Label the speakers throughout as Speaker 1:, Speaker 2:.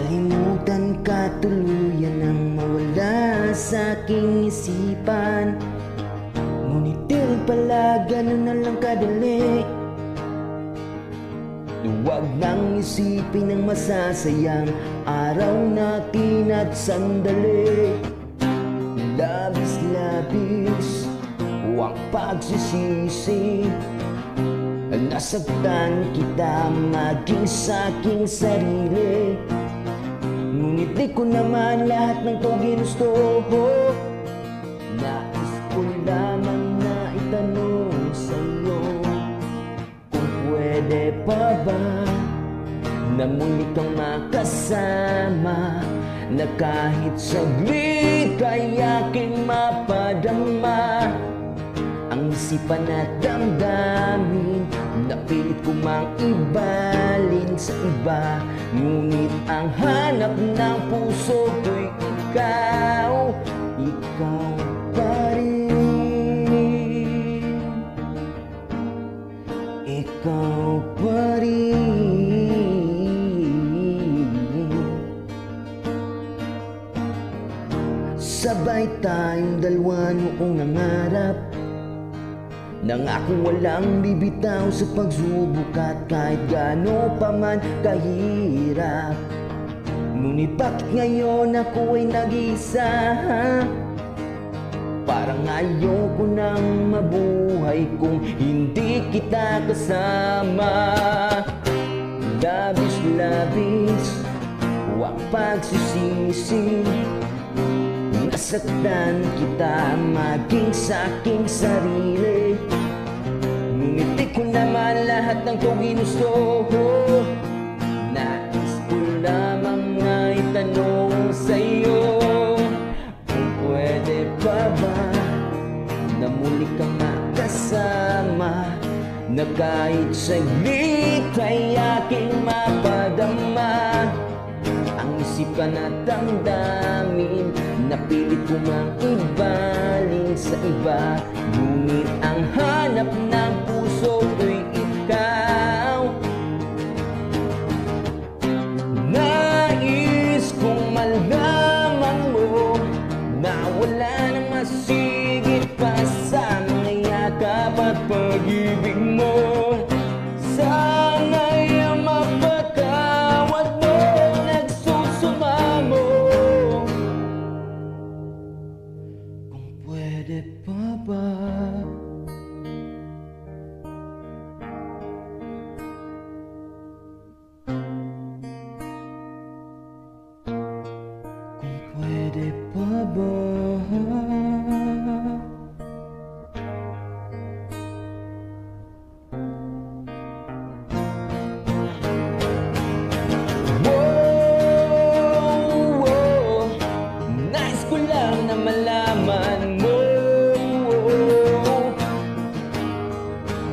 Speaker 1: Kalimutan ka tuluyan ang mawala sa aking isipan. Ngunit di pala ganun na lang kadali. Huwag nang isipin ang masasayang araw natin at sandali. Labis-labis ang pagsisisi. Nasaktan kita maging sa'king sarili. Ngunit di ko naman lahat ng to ginusto. Nais ko lamang na itanong sa'yo kung pwede pa ba na muli kang makasama, na kahit saglit ay aking mapadama ang isipan at damdamin. Napilit ko mang ibalin sa iba, ngunit ang hanap ng puso ko'y ikaw. Ikaw pa rin. Ikaw pa rin. Sabay tayong dalawa noong nangarap, nangakong walang bibitaw sa pagsubok at kahit gaano pa man kahirap. Ngunit bakit ngayon ako ay nag-isa? Parang ayoko nang mabuhay kung hindi kita kasama. Labis-labis ang pagsisisi. Nasaktan kita maging sa'king sarili. Ngunit di ko naman lahat ng to ginusto. Nais ko lamang nga itanong sa'yo kung pwede pa ba na muli kang makasama, na kahit saglit ay aking mapadama ang isipan at damdamin. Napilit ko mang ibalin sa iba, ngunit ang hanap ng puso ko'y ikaw. Nais kong malaman mo na wala nang masigit pa sa mga yakap at pag-ibig mo. Sana'y mapatawad mo nagsusumamo. Pwede pa ba? Kung pwede pa ba? Nais ko lang na malaman mo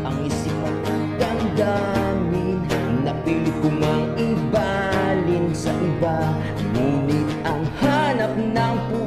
Speaker 1: ang isipan at damdamin. Napilit ko mang ibalin sa iba, ngunit ang hanap ng puso